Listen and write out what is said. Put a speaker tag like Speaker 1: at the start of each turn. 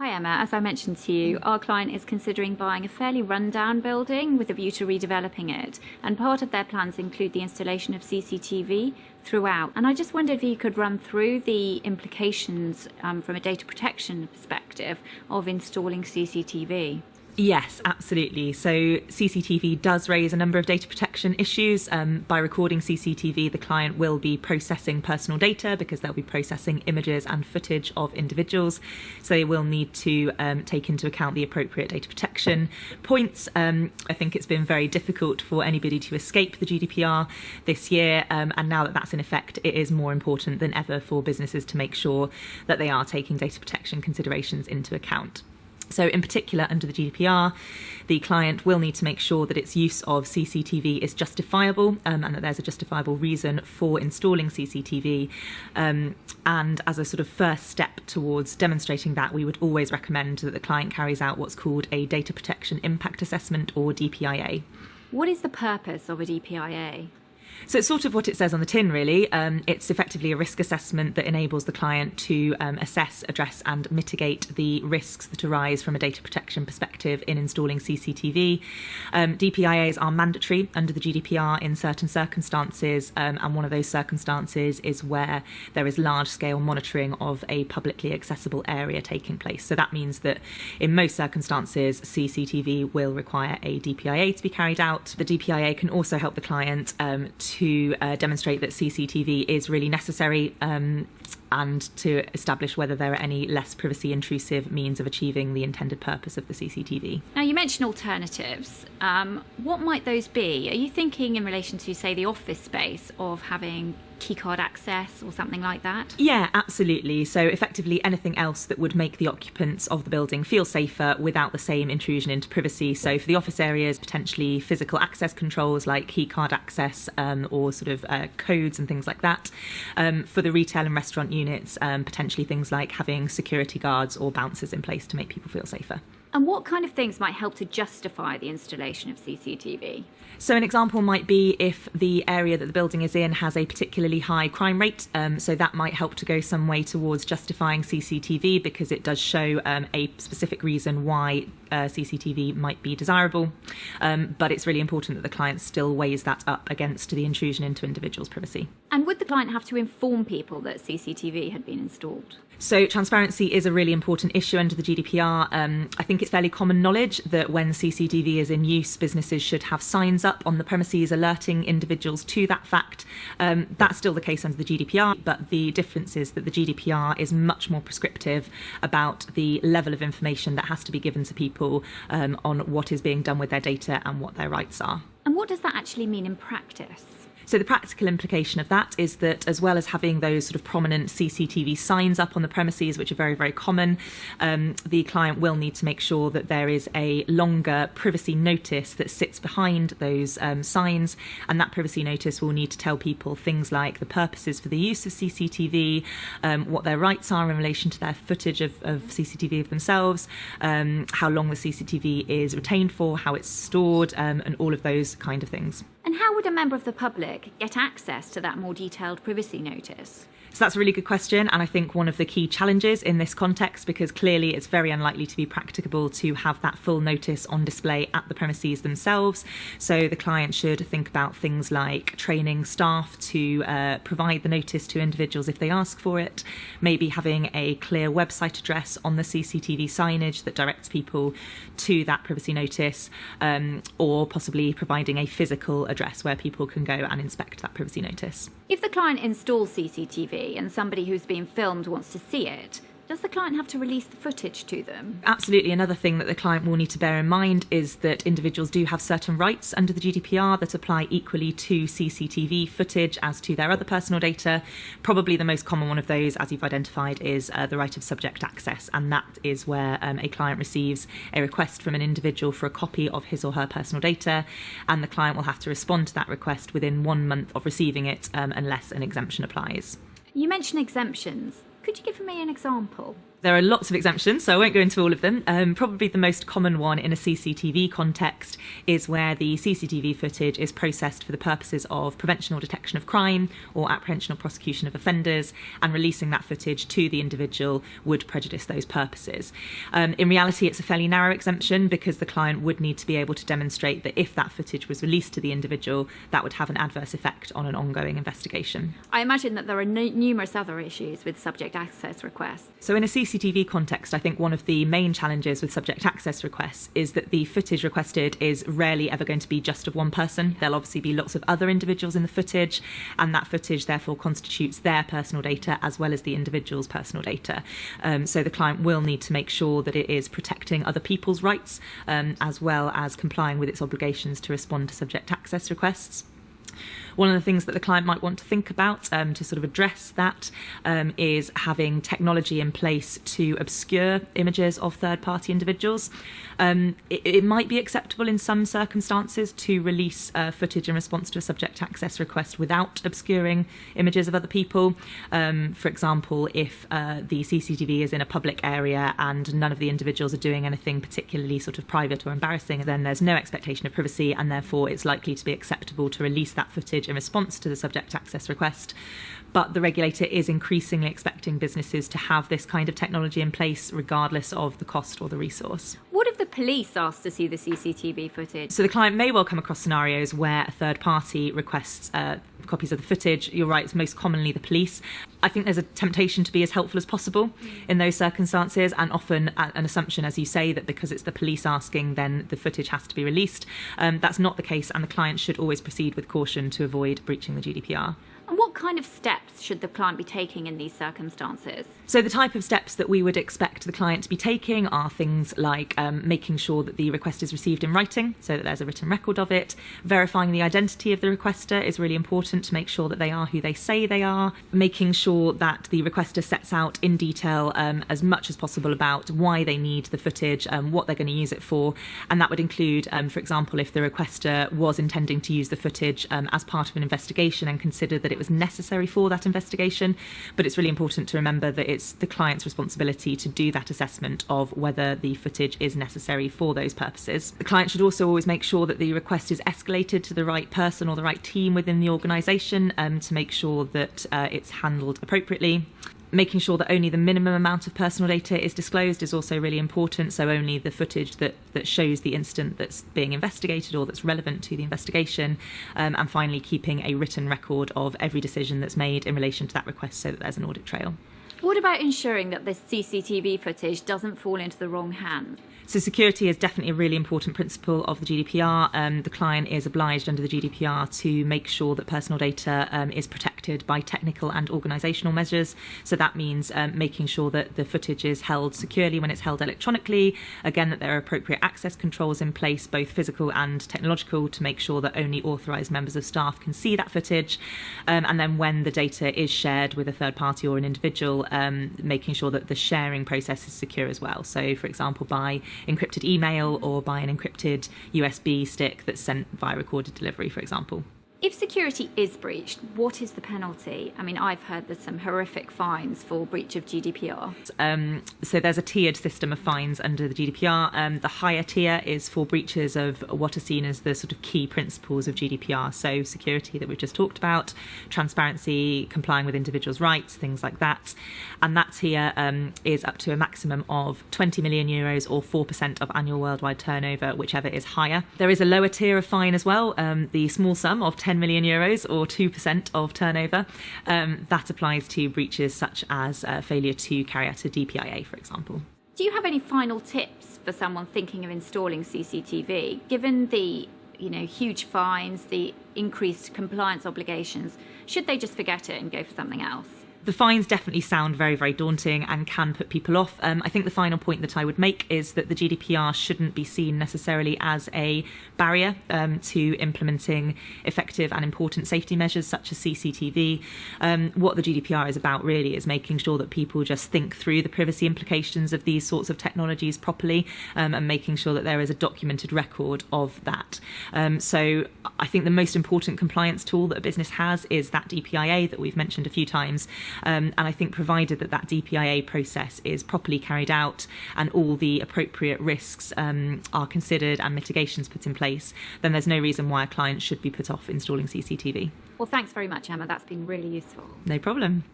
Speaker 1: Hi Emma, as I mentioned to you, our client is considering buying a fairly rundown building with a view to redeveloping it, and part of their plans include the installation of CCTV throughout. And I just wondered if you could run through the implications from a data protection perspective of installing CCTV.
Speaker 2: Yes, absolutely. So CCTV does raise a number of data protection issues. By recording CCTV, the client will be processing personal data because they'll be processing images and footage of individuals. So they will need to take into account the appropriate data protection points. I think it's been very difficult for anybody to escape the GDPR this year. And now that that's in effect, it is more important than ever for businesses to make sure that they are taking data protection considerations into account. So in particular, under the GDPR, the client will need to make sure that its use of CCTV is justifiable and that there's a justifiable reason for installing CCTV. And as a sort of first step towards demonstrating that, we would always recommend that the client carries out what's called a Data Protection Impact Assessment, or DPIA.
Speaker 1: What is the purpose of a DPIA?
Speaker 2: So it's sort of what it says on the tin, really. It's effectively a risk assessment that enables the client to assess, address and mitigate the risks that arise from a data protection perspective in installing CCTV. DPIAs are mandatory under the GDPR in certain circumstances, and one of those circumstances is where there is large-scale monitoring of a publicly accessible area taking place. So that means that in most circumstances, CCTV will require a DPIA to be carried out. The DPIA can also help the client to demonstrate that CCTV is really necessary and to establish whether there are any less privacy intrusive means of achieving the intended purpose of the CCTV.
Speaker 1: Now, you mentioned alternatives. What might those be? Are you thinking in relation to, say, the office space of having keycard access or something like that?
Speaker 2: Yeah, absolutely. So effectively anything else that would make the occupants of the building feel safer without the same intrusion into privacy. So for the office areas, potentially physical access controls like keycard access or sort of codes and things like that. For the retail and restaurant units, potentially things like having security guards or bouncers in place to make people feel safer.
Speaker 1: And what kind of things might help to justify the installation of CCTV?
Speaker 2: So an example might be if the area that the building is in has a particularly high crime rate. So that might help to go some way towards justifying CCTV because it does show a specific reason why CCTV might be desirable. But it's really important that the client still weighs that up against the intrusion into individuals' privacy.
Speaker 1: And would the client have to inform people that CCTV had been installed?
Speaker 2: So transparency is a really important issue under the GDPR. I think it's fairly common knowledge that when CCTV is in use, businesses should have signs up on the premises alerting individuals to that fact. That's still the case under the GDPR, but the difference is that the GDPR is much more prescriptive about the level of information that has to be given to people on what is being done with their data and what their rights are.
Speaker 1: And what does that actually mean in practice?
Speaker 2: So the practical implication of that is that as well as having those sort of prominent CCTV signs up on the premises, which are very, very common, the client will need to make sure that there is a longer privacy notice that sits behind those signs. And that privacy notice will need to tell people things like the purposes for the use of CCTV, what their rights are in relation to their footage of CCTV of themselves, how long the CCTV is retained for, how it's stored, and all of those kind of things.
Speaker 1: And how would a member of the public get access to that more detailed privacy notice?
Speaker 2: So that's a really good question, and I think one of the key challenges in this context, because clearly it's very unlikely to be practicable to have that full notice on display at the premises themselves. So the client should think about things like training staff to provide the notice to individuals if they ask for it, maybe having a clear website address on the CCTV signage that directs people to that privacy notice, or possibly providing a physical address where people can go and inspect that privacy notice.
Speaker 1: If the client installs CCTV and somebody who's being filmed wants to see it, does the client have to release the footage to them?
Speaker 2: Absolutely. Another thing that the client will need to bear in mind is that individuals do have certain rights under the GDPR that apply equally to CCTV footage as to their other personal data. Probably the most common one of those, as you've identified, is the right of subject access, and that is where a client receives a request from an individual for a copy of his or her personal data, and the client will have to respond to that request within 1 month of receiving it, unless an exemption applies.
Speaker 1: You mentioned exemptions. Could you give me an example?
Speaker 2: There are lots of exemptions, so I won't go into all of them. Probably the most common one in a CCTV context is where the CCTV footage is processed for the purposes of prevention or detection of crime or apprehension or prosecution of offenders, and releasing that footage to the individual would prejudice those purposes. In reality, it's a fairly narrow exemption because the client would need to be able to demonstrate that if that footage was released to the individual, that would have an adverse effect on an ongoing investigation.
Speaker 1: I imagine that there are numerous other issues with subject access requests.
Speaker 2: So in a CCTV context, I think one of the main challenges with subject access requests is that the footage requested is rarely ever going to be just of one person. There'll obviously be lots of other individuals in the footage, and that footage therefore constitutes their personal data as well as the individual's personal data. So the client will need to make sure that it is protecting other people's rights as well as complying with its obligations to respond to subject access requests. One of the things that the client might want to think about to sort of address that is having technology in place to obscure images of third-party individuals. It might be acceptable in some circumstances to release footage in response to a subject access request without obscuring images of other people. For example, if the CCTV is in a public area and none of the individuals are doing anything particularly sort of private or embarrassing, then there's no expectation of privacy, and therefore it's likely to be acceptable to release that footage in response to the subject access request. But the regulator is increasingly expecting businesses to have this kind of technology in place regardless of the cost or the resource.
Speaker 1: What if the police asked to see the CCTV footage?
Speaker 2: So the client may well come across scenarios where a third party requests copies of the footage. You're right, it's most commonly the police. I think there's a temptation to be as helpful as possible in those circumstances, and often an assumption, as you say, that because it's the police asking, then the footage has to be released. That's not the case, and the client should always proceed with caution to avoid breaching the GDPR.
Speaker 1: And what kind of steps should the client be taking in these circumstances?
Speaker 2: So the type of steps that we would expect the client to be taking are things like making sure that the request is received in writing, so that there's a written record of it. Verifying the identity of the requester is really important to make sure that they are who they say they are. Making sure that the requester sets out in detail as much as possible about why they need the footage, what they're going to use it for. And that would include, for example, if the requester was intending to use the footage as part of an investigation and considered that it was necessary for that investigation. But it's really important to remember that it's the client's responsibility to do that assessment of whether the footage is necessary for those purposes. The client should also always make sure that the request is escalated to the right person or the right team within the organisation to make sure that it's handled appropriately. Making sure that only the minimum amount of personal data is disclosed is also really important, so only the footage that shows the incident that's being investigated or that's relevant to the investigation, and finally keeping a written record of every decision that's made in relation to that request so that there's an audit trail.
Speaker 1: What about ensuring that this CCTV footage doesn't fall into the wrong hands?
Speaker 2: So security is definitely a really important principle of the GDPR. The client is obliged under the GDPR to make sure that personal data is protected by technical and organisational measures. So that means making sure that the footage is held securely when it's held electronically. Again, that there are appropriate access controls in place, both physical and technological, to make sure that only authorised members of staff can see that footage. And then when the data is shared with a third party or an individual, making sure that the sharing process is secure as well. So, for example, by encrypted email or by an encrypted USB stick that's sent via recorded delivery, for example.
Speaker 1: If security is breached, what is the penalty? I mean, I've heard there's some horrific fines for breach of GDPR.
Speaker 2: So there's a tiered system of fines under the GDPR. The higher tier is for breaches of what are seen as the sort of key principles of GDPR. So security that we've just talked about, transparency, complying with individuals' rights, things like that. And that tier is up to a maximum of 20 million euros or 4% of annual worldwide turnover, whichever is higher. There is a lower tier of fine as well, the small sum of 10 million euros or 2% of turnover. That applies to breaches such as failure to carry out a DPIA, for example.
Speaker 1: Do you have any final tips for someone thinking of installing CCTV? Given the huge fines, the increased compliance obligations, should they just forget it and go for something else?
Speaker 2: The fines definitely sound very, very daunting and can put people off. I think the final point that I would make is that the GDPR shouldn't be seen necessarily as a barrier to implementing effective and important safety measures such as CCTV. What the GDPR is about really is making sure that people just think through the privacy implications of these sorts of technologies properly and making sure that there is a documented record of that. So I think the most important compliance tool that a business has is that DPIA that we've mentioned a few times. And I think provided that DPIA process is properly carried out and all the appropriate risks are considered and mitigations put in place, then there's no reason why a client should be put off installing CCTV.
Speaker 1: Well, thanks very much, Emma. That's been really useful.
Speaker 2: No problem.